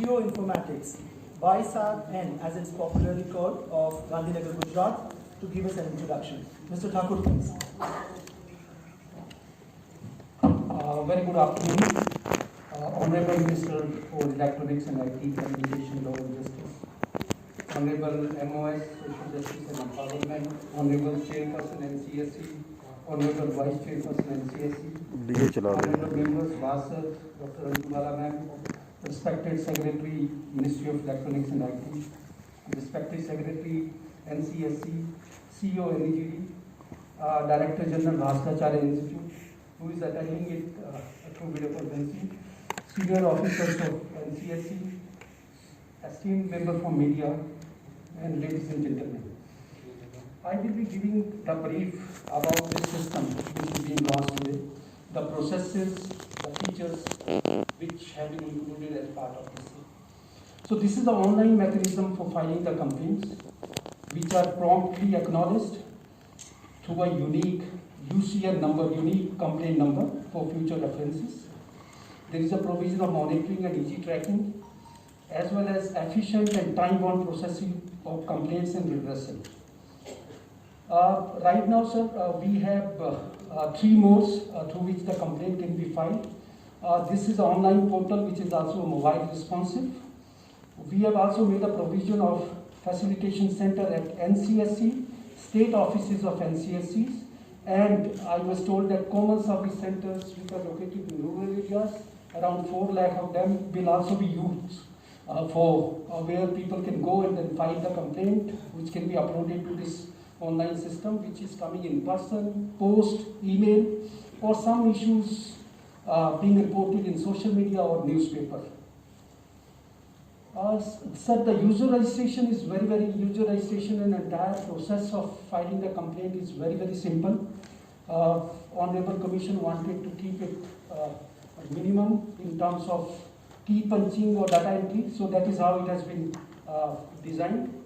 Geoinformatics, BISAT-N as it's popularly called, of Gandhinagar, Gujarat, to give us an introduction. Mr. Thakur, please. Very good afternoon. Honorable Minister for Electronics and IT Communication Law and Justice, Honorable MOS Social Justice and Empowerment, Honorable Chairperson NCSE, Honorable Vice Chairperson NCSE, Honorable Members Vasad, Dr. Anjumala Ma'am, Respected Secretary, Ministry of Electronics and IT, Respected Secretary NCSE, CEO NEGD, Director General Bhaskaracharya Institute, who is attending it through video conferencing, senior officers of NCSE, esteemed member from media, and ladies and gentlemen. I will be giving the brief about this system which is being launched today, the processes, the features which have been included as part of this. So this is the online mechanism for filing the complaints, which are promptly acknowledged through a unique UCN number, unique complaint number for future references. There is a provision of monitoring and easy tracking, as well as efficient and time-bound processing of complaints and redressal. Right now, sir, we have 3 modes through which the complaint can be filed. This is an online portal which is also mobile responsive. We have also made a provision of facilitation center at NCSE, state offices of NCSEs, and I was told that common service centers which are located in rural areas, around 4 lakh of them, will also be used for where people can go and then file the complaint, which can be uploaded to this online system, which is coming in person, post, email, or some issues being reported in social media or newspaper. Sir, the user registration is user registration and entire process of filing the complaint is very simple. Honorable Commission wanted to keep it minimum in terms of key punching or data entry, so that is how it has been designed.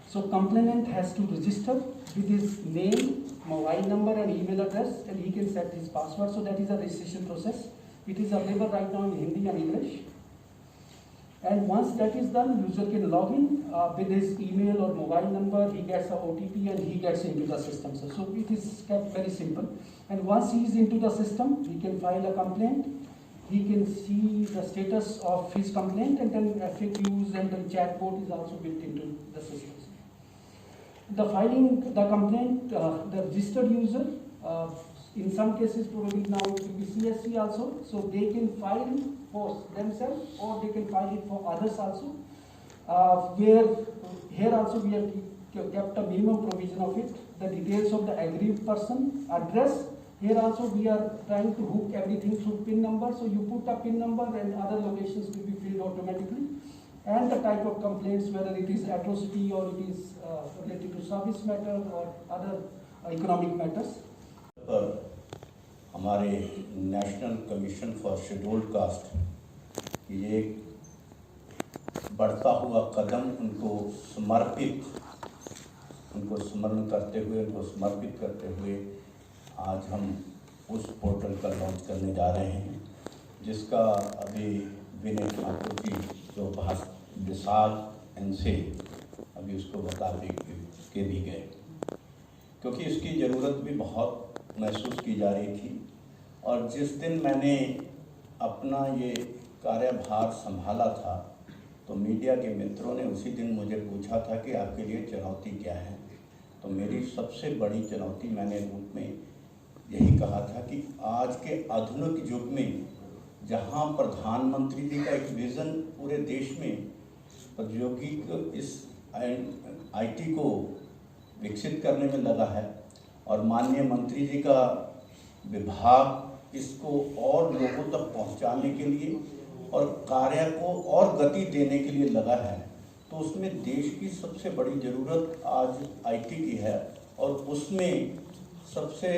So complainant has to register with his name, mobile number and email address, and he can set his password. So that is a registration process. It is available right now in Hindi and English. And once that is done, user can log in with his email or mobile number, he gets a OTP and he gets into the system. So it is kept very simple. And once he is into the system, he can file a complaint. He can see the status of his complaint, and then FAQs and the chatbot is also built into the system. The filing the complaint, the registered user, in some cases probably now it will be CSC also, so they can file for themselves or they can file it for others also. Where here also we have kept a minimum provision of it, the details of the aggrieved person, address. Here also we are trying to hook everything through PIN number, so you put a PIN number and other locations will be filled automatically. And the type of complaints, whether it is atrocity or it is related to service matter or other economic matters. पर हमारे national commission for scheduled caste ये बढ़ता हुआ कदम उनको स्मरण करते हुए, उनको समर्पित करते हुए आज हम उस पोर्टल का लॉन्च करने जा रहे हैं, जिसका अभी विनय ठाकुर जी जो विशाल इनसे अभी उसको बता के भी गए, क्योंकि इसकी ज़रूरत भी बहुत महसूस की जा रही थी। और जिस दिन मैंने अपना ये कार्यभार संभाला था, तो मीडिया के मित्रों ने उसी दिन मुझे पूछा था कि आपके लिए चुनौती क्या है। तो मेरी सबसे बड़ी चुनौती मैंने रूप में यही कहा था कि आज के आधुनिक युग में जहां प्रधानमंत्री जी का एक विज़न पूरे देश में प्रौद्योगिक इस IT को विकसित करने में लगा है और माननीय मंत्री जी का विभाग इसको और लोगों तक पहुंचाने के लिए और कार्य को और गति देने के लिए लगा है, तो उसमें देश की सबसे बड़ी ज़रूरत आज IT की है। और उसमें सबसे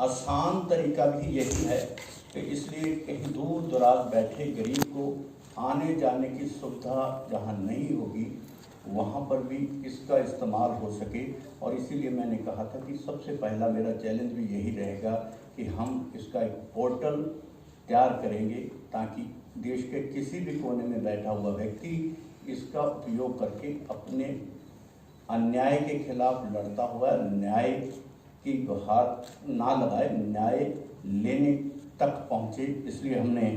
आसान तरीका भी यही है कि इसलिए कहीं दूर दराज बैठे गरीब को आने जाने की सुविधा जहां नहीं होगी, वहां पर भी इसका इस्तेमाल हो सके। और इसीलिए मैंने कहा था कि सबसे पहला मेरा चैलेंज भी यही रहेगा कि हम इसका एक पोर्टल तैयार करेंगे ताकि देश के किसी भी कोने में बैठा हुआ व्यक्ति इसका उपयोग करके अपने अन्याय के खिलाफ लड़ता हुआ न्याय की गुहार ना लगाए, न्याय लेने तक पहुँचे। इसलिए हमने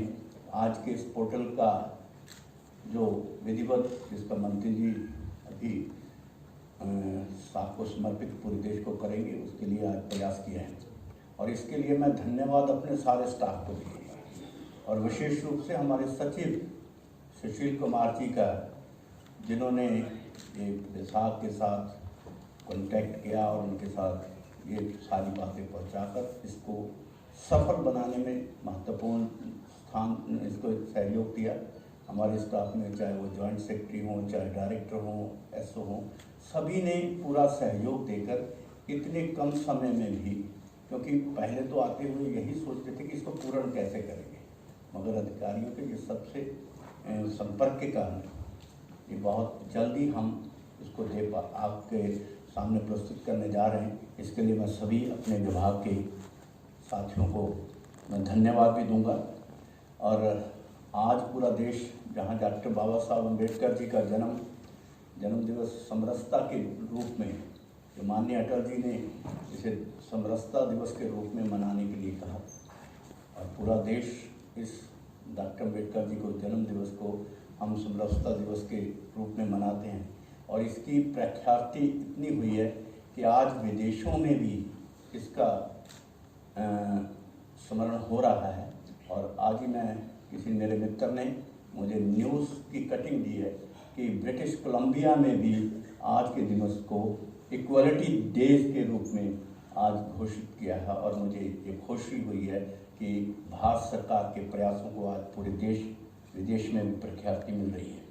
आज के इस पोर्टल का जो विधिवत, जिसका मंत्री जी अभी साथ को समर्पित पूरे देश को करेंगे, उसके लिए आज प्रयास किए हैं। और इसके लिए मैं धन्यवाद अपने सारे स्टाफ को दूँगा और विशेष रूप से हमारे सचिव सुशील कुमार जी का, जिन्होंने एक विभाग के साथ कांटेक्ट किया और उनके साथ ये सारी बातें पहुंचाकर इसको सफल बनाने में महत्वपूर्ण स्थान, इसको सहयोग दिया। हमारे स्टाफ में चाहे वो जॉइंट सेक्रेटरी हों, चाहे डायरेक्टर हों, एसओ हों, सभी ने पूरा सहयोग देकर इतने कम समय में भी, क्योंकि पहले तो आते हुए यही सोचते थे कि इसको पूर्ण कैसे करेंगे, मगर अधिकारियों के ये सबसे संपर्क के कारण ये बहुत जल्दी हम इसको आपके सामने प्रस्तुत करने जा रहे हैं। इसके लिए मैं सभी अपने विभाग के साथियों को मैं धन्यवाद भी दूंगा। और आज पूरा देश, जहां डॉक्टर बाबा साहब अम्बेडकर जी का जन्म दिवस समरसता के रूप में, जो माननीय अटल जी ने इसे समरसता दिवस के रूप में मनाने के लिए कहा, और पूरा देश इस डॉक्टर अम्बेडकर जी को जन्म दिवस को हम समरसता दिवस के रूप में मनाते हैं। और इसकी प्रख्याति इतनी हुई है कि आज विदेशों में भी इसका स्मरण हो रहा है। और आज ही किसी मेरे मित्र ने मुझे न्यूज़ की कटिंग दी है कि ब्रिटिश कोलंबिया में भी आज के दिवस को इक्वलिटी डेज के रूप में आज घोषित किया है। और मुझे ये खुशी हुई है कि भारत सरकार के प्रयासों को आज पूरे देश विदेश में प्रख्याति मिल रही है।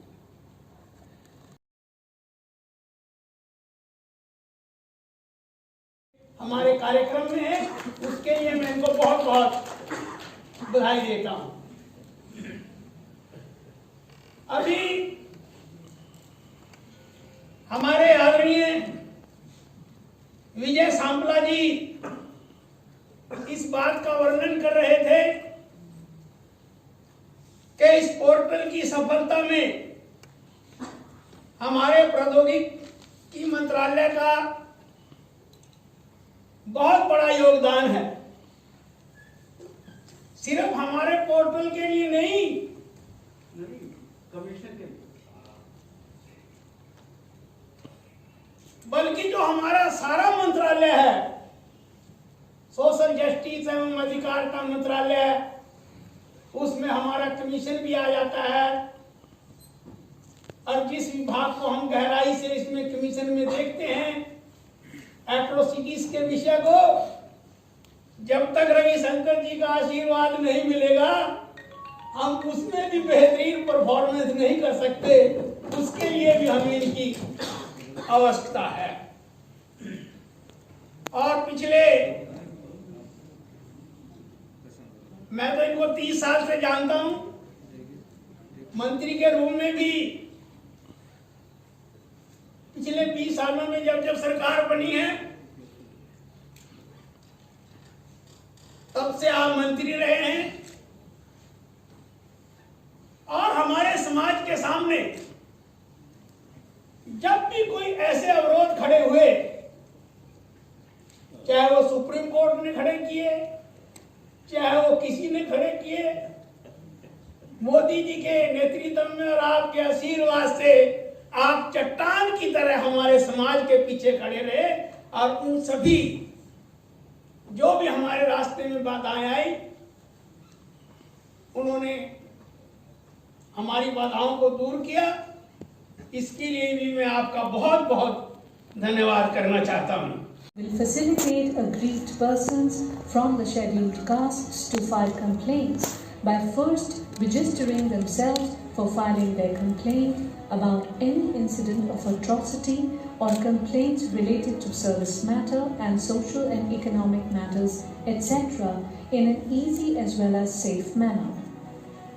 हमारे कार्यक्रम में है, उसके लिए मैं इनको बहुत बहुत बधाई देता हूं। अभी हमारे आदरणीय विजय सांपला जी इस बात का वर्णन कर रहे थे कि इस पोर्टल की सफलता में हमारे प्रौद्योगिकी मंत्रालय का बहुत बड़ा योगदान है। सिर्फ हमारे पोर्टल के लिए नहीं, कमीशन के लिए, बल्कि जो हमारा सारा मंत्रालय है, सोशल जस्टिस एवं अधिकारिता मंत्रालय, उसमें हमारा कमीशन भी आ जाता है। और जिस विभाग को हम गहराई से इसमें कमीशन में देखते हैं, एट्रोसिटीज के विषय को, जब तक रविशंकर जी का आशीर्वाद नहीं मिलेगा, हम उसमें भी बेहतरीन परफॉर्मेंस नहीं कर सकते। उसके लिए भी हमें इनकी आवश्यकता है। और पिछले, मैं तो इनको 30 साल से जानता हूं, मंत्री के रूप में भी पिछले 20 सालों में जब सरकार बनी है, तब से आप मंत्री रहे हैं। और हमारे समाज के सामने जब भी कोई ऐसे अवरोध खड़े हुए, चाहे वो सुप्रीम कोर्ट ने खड़े किए, चाहे वो किसी ने खड़े किए, मोदी जी के नेतृत्व में और आपके आशीर्वाद से आप चट्टान की तरह हमारे समाज के पीछे खड़े रहे। और उन सभी जो भी हमारे रास्ते में बाधाएं आई, उन्होंने हमारी बाधाओं को दूर किया। इसके लिए भी मैं आपका बहुत बहुत धन्यवाद करना चाहता हूं। Will facilitate aggrieved persons from the scheduled castes to file complaints by first registering themselves for filing their complaint about any incident of atrocity or complaints related to service matter and social and economic matters, etc. in an easy as well as safe manner.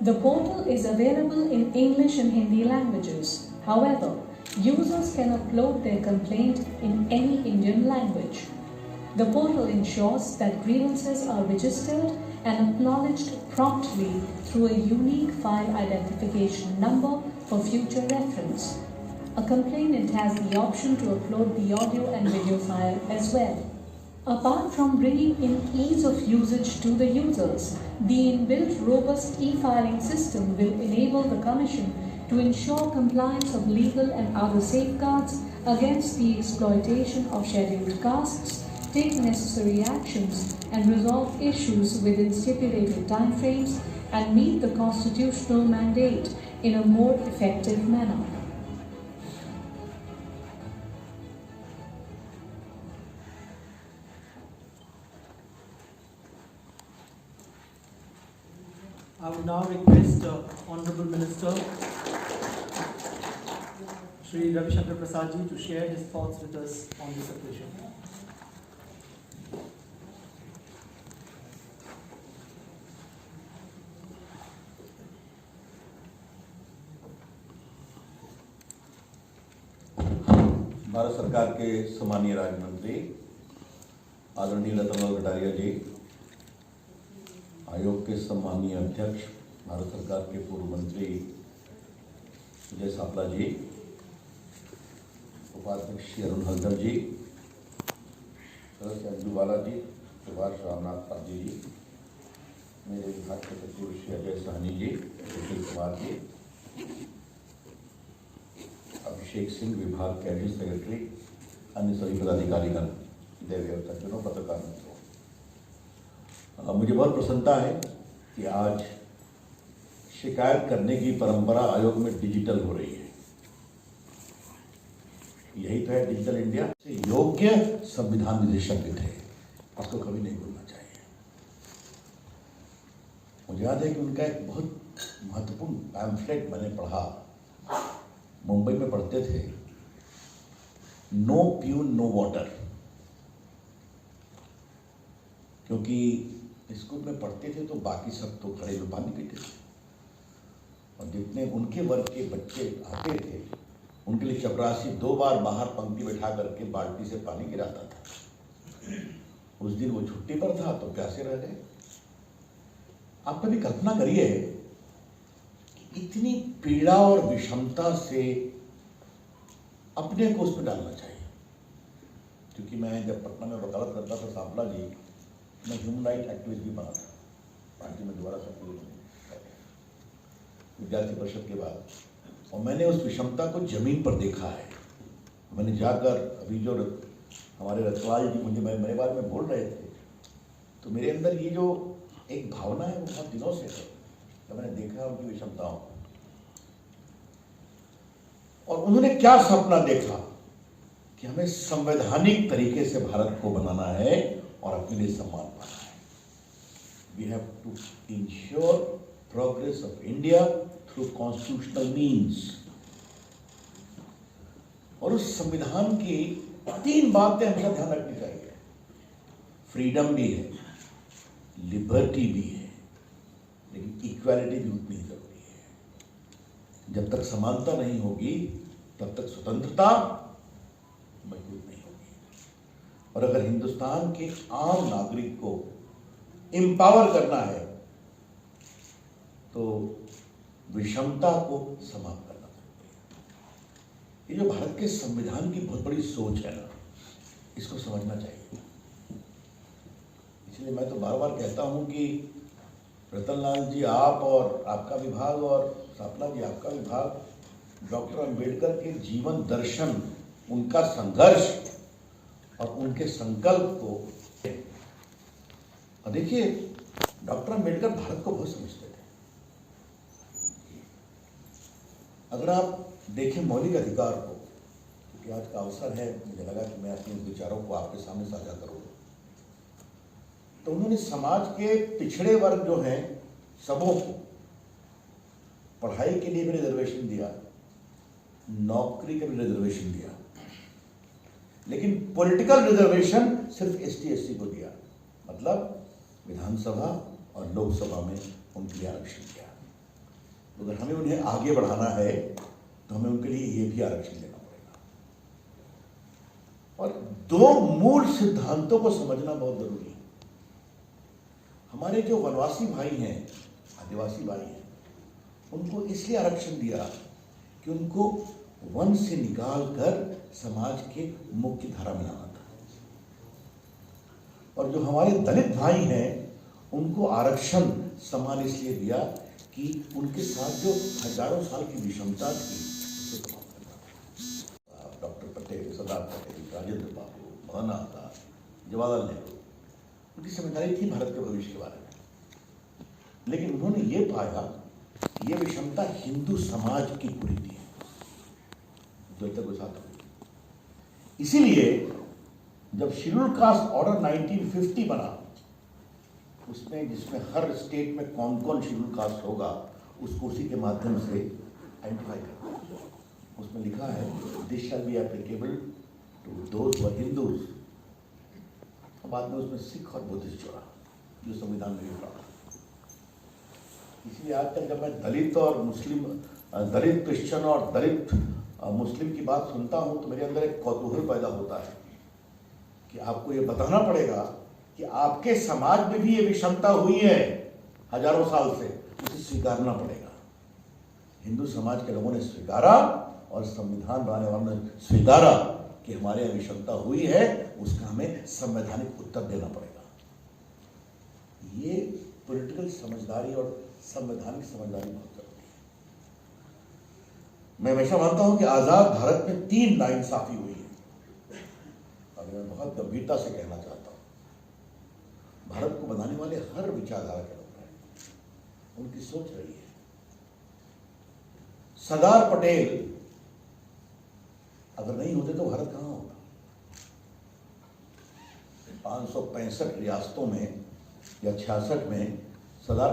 The portal is available in English and Hindi languages. However, users can upload their complaint in any Indian language. The portal ensures that grievances are registered and acknowledged promptly through a unique file identification number for future reference. A complainant has the option to upload the audio and video file as well. Apart from bringing in ease of usage to the users, the inbuilt robust e-filing system will enable the Commission to ensure compliance of legal and other safeguards against the exploitation of scheduled castes, take necessary actions and resolve issues within stipulated timeframes, and meet the constitutional mandate in a more effective manner. I would now request Honorable Minister Shri Ravi Shankar Prasad ji to share his thoughts with us on this occasion. Bharat सरकार के सम्मानीय राज्य मंत्री आदरणीय रतनलाल कटारिया जी, आयोग के सम्मानीय अध्यक्ष भारत सरकार के पूर्व मंत्री विजय सापला जी, उपाध्यक्ष श्री अरुण हलदर जी, सदस्य अंजू बाला जी, सुभाष रामनाथ पाजी जी, मेरे विभाग के सचिव श्री अजय सहनी जी, सुशील कुमार जी, अभिषेक सिंह विभाग के एडिशनल सेक्रेटरी, अन्य सभी पदाधिकारीगण, देव सज्जनों, पत्रकार मित्रों, मुझे बहुत प्रसन्नता है कि आज शिकायत करने की परंपरा आयोग में डिजिटल हो रही है। यही तो है डिजिटल इंडिया। योग्य संविधान निदेशक भी थे, उसको कभी नहीं भूलना चाहिए। मुझे याद है कि उनका एक बहुत महत्वपूर्ण पैम्फलेट मैंने पढ़ा, मुंबई में पढ़ते थे, नो प्यून नो वाटर, क्योंकि स्कूल में पढ़ते थे तो बाकी सब तो खड़े में पानी पीते थे, और जितने उनके वर्ग के बच्चे आते थे उनके लिए चपरासी 2 बार बाहर पंक्ति बैठा करके बाल्टी से पानी गिराता था। उस दिन वो छुट्टी पर था तो प्यासे रह गए। आप कभी कल्पना करिए कि इतनी पीड़ा और विषमता से अपने को उसमें डालना चाहिए। क्योंकि मैं जब पटना में वकालत करता था सापला जी, मैं ह्यूमन राइट एक्टिविस्ट भी बना था, पार्टी में दोबारा सक्रिय विद्यार्थी परिषद के बाद, और मैंने उस विषमता को जमीन पर देखा है। मैंने जाकर, अभी जो हमारे रतवाल जी मुझे मेरे बारे में बोल रहे थे, तो मेरे अंदर ये जो एक भावना है वो बहुत दिनों से है, तो मैंने देखा उनकी विषमताओं को। और उन्होंने क्या सपना देखा कि हमें संवैधानिक तरीके से भारत को बनाना है और अपने लिए सम्मान पाना है। We have to ensure progress of India through constitutional means। और उस संविधान की 3 बातें हमेशा ध्यान रखनी चाहिए। फ्रीडम भी है, लिबर्टी भी है, लेकिन इक्वालिटी भी उतनी ही जरूरी है। जब तक समानता नहीं होगी तब तक स्वतंत्रता मजबूत नहीं होगी। और अगर हिंदुस्तान के आम नागरिक को एम्पावर करना है तो विषमता को समाप्त करना चाहिए। ये जो भारत के संविधान की बहुत बड़ी सोच है ना, इसको समझना चाहिए। इसलिए मैं तो बार बार कहता हूं कि रतनलाल जी, आप और आपका विभाग, और सापला जी आपका विभाग, डॉक्टर अंबेडकर के जीवन दर्शन, उनका संघर्ष और उनके संकल्प को, और देखिए डॉक्टर अंबेडकर भारत को बहुत समझते थे। अगर आप देखें मौलिक अधिकार को, क्योंकि आज का अवसर है, मुझे लगा कि मैं अपने विचारों को आपके सामने साझा करूं, तो उन्होंने समाज के पिछड़े वर्ग जो हैं सबों को पढ़ाई के लिए भी रिजर्वेशन दिया, नौकरी का भी रिजर्वेशन दिया, लेकिन पॉलिटिकल रिजर्वेशन सिर्फ एसटी एससी को दिया। मतलब विधानसभा और लोकसभा में उनके लिए आरक्षण दिया। तो अगर हमें उन्हें आगे बढ़ाना है तो हमें उनके लिए ये भी आरक्षण देना पड़ेगा। और दो मूल सिद्धांतों को समझना बहुत जरूरी है। हमारे जो वनवासी भाई हैं, आदिवासी भाई हैं, उनको इसलिए आरक्षण दिया कि उनको वन से निकाल कर समाज के मुख्य धारा में लाना था। और जो हमारे दलित भाई हैं, उनको आरक्षण समान इसलिए दिया कि उनके साथ जो हजारों साल की विषमता थी उसको समाप्त करना था। डॉक्टर पटेल, सरदार पटेल, राजेंद्र बाबू, मौलाना आजाद, जवाहरलाल नेहरू, उनकी समझदारी थी भारत के भविष्य के बारे में। लेकिन उन्होंने ये पाया कि ये विषमता हिंदू समाज की कुरीति है जो तक वो साथ हुई। इसीलिए जब शेड्यूल कास्ट ऑर्डर 1950 बना, उसमें जिसमें हर स्टेट में कौन कौन शेड्यूल कास्ट होगा उसको उसी के माध्यम से आइडेंटिफाई करना। उसमें लिखा है this shall be applicable to those who are Hindus. बाद में उसमें सिख और बुद्धिस्ट जोड़ा जो संविधान में भी पड़ा। इसलिए आज तक जब मैं दलित और मुस्लिम, दलित क्रिश्चियन और दलित मुस्लिम की बात सुनता हूं तो मेरे अंदर एक कौतूहल पैदा होता है कि आपको ये बताना पड़ेगा कि आपके समाज में भी ये विषमता हुई है हजारों साल से, उसे स्वीकारना पड़ेगा। हिंदू समाज के लोगों ने स्वीकारा और संविधान बनाने वालों ने स्वीकारा कि हमारे यहाँ विषमता हुई है, उसका हमें संवैधानिक उत्तर देना पड़ेगा। ये पॉलिटिकल समझदारी और संवैधानिक समझदारी बहुत जरूरी है। मैं हमेशा मानता हूं कि आजाद भारत में 3 नाइंसाफी हुई है और मैं बहुत गंभीरता से कहना चाहता हूं। भारत को बनाने वाले हर विचारधारा के लोग हैं, उनकी सोच रही है। सरदार पटेल अगर नहीं होते तो भारत कहां होता? 565 रियासतों में या 66 में सरदार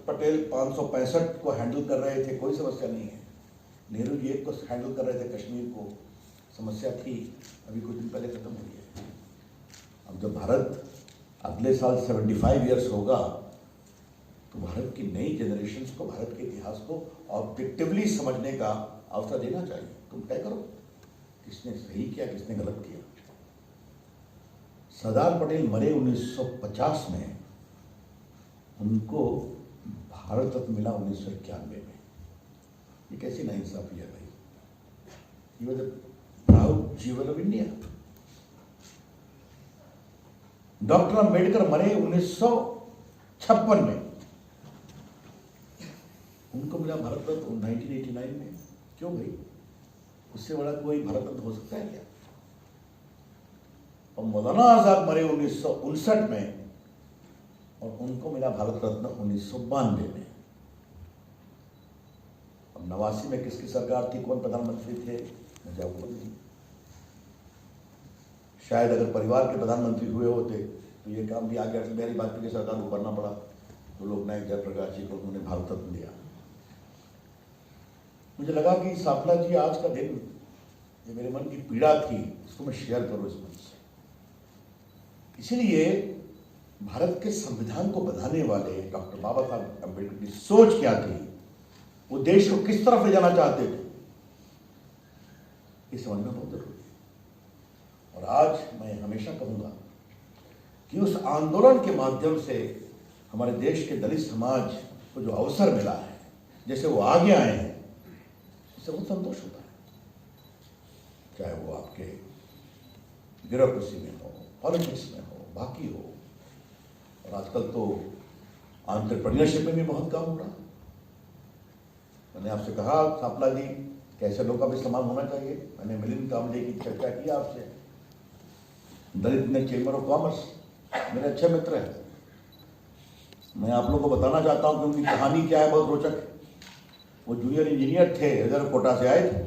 पटेल 565 को हैंडल कर रहे थे, कोई समस्या नहीं है। नेहरू जी एक को हैंडल कर रहे थे, कश्मीर को समस्या थी, अभी कुछ दिन पहले खत्म हुई है। अब जब भारत अगले साल 75 ईयर्स होगा तो भारत की नई जनरेशन्स को भारत के इतिहास को ऑब्जेक्टिवली समझने का अवसर देना चाहिए। तुम तय करो किसने सही किया, किसने गलत किया। सरदार पटेल मरे 1950 में, उनको भारत रत्न मिला 1991 में। ये कैसी नाइंसाफी है भाई? ये वाज द प्राउड जीवन ऑफ इंडिया। डॉक्टर अंबेडकर मरे 1956 में, उनको मिला भारत रत्न 1989 में। क्यों भाई? उससे बड़ा कोई भारत रत्न हो सकता है क्या? और मौलाना आजाद मरे 1959 में और उनको मिला भारत रत्न 1992 में। अब 89 में किसकी सरकार थी, कौन प्रधानमंत्री थे, मुझे आपको नहीं। शायद अगर परिवार के प्रधानमंत्री हुए होते तो ये काम भी आगे अटल बिहारी वाजपेयी की सरकार को करना पड़ा, तो लोग नायक जयप्रकाश जी को उन्होंने भारत रत्न दिया। मुझे लगा कि साफला जी आज का दिन, ये मेरे मन की पीड़ा थी, इसको मैं शेयर करूं इस मंच से। इसीलिए भारत के संविधान को बनाने वाले डॉक्टर बाबा साहब अम्बेडकर की सोच क्या थी, वो देश को किस तरफ ले जाना चाहते थे, ये समझना बहुत जरूरी है। और आज मैं हमेशा कहूंगा कि उस आंदोलन के माध्यम से हमारे देश के दलित समाज को जो अवसर मिला है, जैसे वो आगे आए हैं, इससे बहुत संतोष होता है। चाहे वो आपके ब्यूरोक्रेसी में हो, पॉलिटिक्स में हो, बाकी हो, और आजकल तो एंटरप्रेन्योरशिप में भी बहुत काम हो रहा है। मैंने आपसे कहा सापला जी, कैसे लोग का भी सम्मान होना चाहिए। मैंने मिलिंद कामले की चर्चा की आपसे। दलित ने चेंबर ऑफ कॉमर्स, मेरे अच्छे मित्र हैं। मैं आप लोगों को बताना चाहता हूं कि उनकी कहानी क्या है, बहुत रोचक है। वो जूनियर इंजीनियर थे, रिजर्व कोटा से आए थे,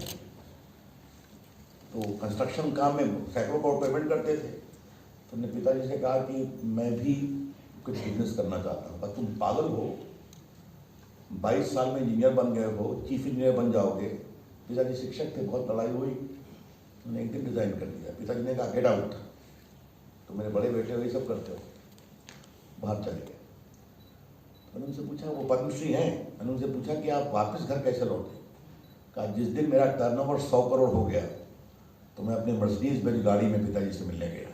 तो कंस्ट्रक्शन काम में सैकड़ों करोड़ पेमेंट करते थे। तो उन्होंने पिताजी से कहा कि मैं भी कुछ बिजनेस करना चाहता हूँ। पर तुम पागल हो, 22 साल में इंजीनियर बन गए हो, चीफ इंजीनियर बन जाओगे। पिताजी शिक्षक थे, बहुत लड़ाई हुई, उन्होंने एक दिन रिजाइन कर दिया। पिताजी ने कहा गेट आउट, तो मेरे बड़े बेटे वही सब करते हो, बाहर चले गए। मैंने उनसे पूछा, वो पद्मश्री हैं, मैंने उनसे पूछा कि आप वापस घर कैसे लौटे? कहा जिस दिन मेरा टर्नओवर 100 करोड़ हो गया तो मैं अपने मर्सिडीज बेंज गाड़ी में पिताजी से मिलने गया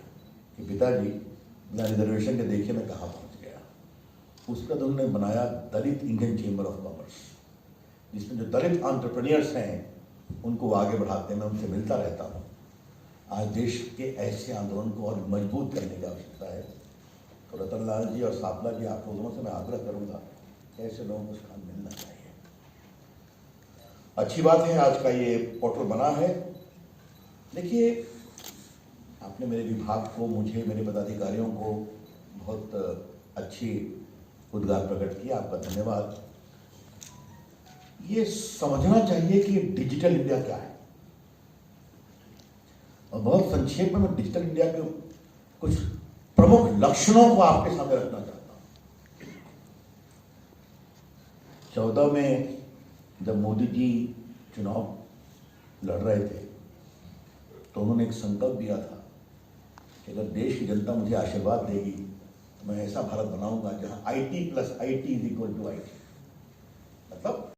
कि पिताजी बिना रिजर्वेशन के देखिए मैं कहाँ पहुँच गया। उसका तो उन्होंने बनाया दलित इंडियन चेंबर ऑफ कॉमर्स, जिसमें जो दलित एंटरप्रेन्योर्स हैं उनको वो आगे बढ़ाते हैं। मैं उनसे मिलता रहता हूँ। आज देश के ऐसे आंदोलन को और मजबूत करने की आवश्यकता है। तो रतन लाल जी और सापला जी, आप लोगों से मैं आग्रह करूँगा कि ऐसे लोगों को स्थान मिलना चाहिए। अच्छी बात है आज का ये पोर्टल बना है। देखिए, आपने मेरे विभाग को, मुझे, मेरे पदाधिकारियों को बहुत अच्छी उद्गार प्रकट किया, आपका धन्यवाद। ये समझना चाहिए कि डिजिटल इंडिया क्या है, और बहुत संक्षेप में मैं डिजिटल इंडिया के कुछ प्रमुख लक्षणों को आपके सामने रखना चाहता हूं। 14 में जब मोदी जी चुनाव लड़ रहे थे तो उन्होंने एक संकल्प दिया था कि अगर देश की जनता मुझे आशीर्वाद देगी तो मैं ऐसा भारत बनाऊंगा जहां IT + IT = IT।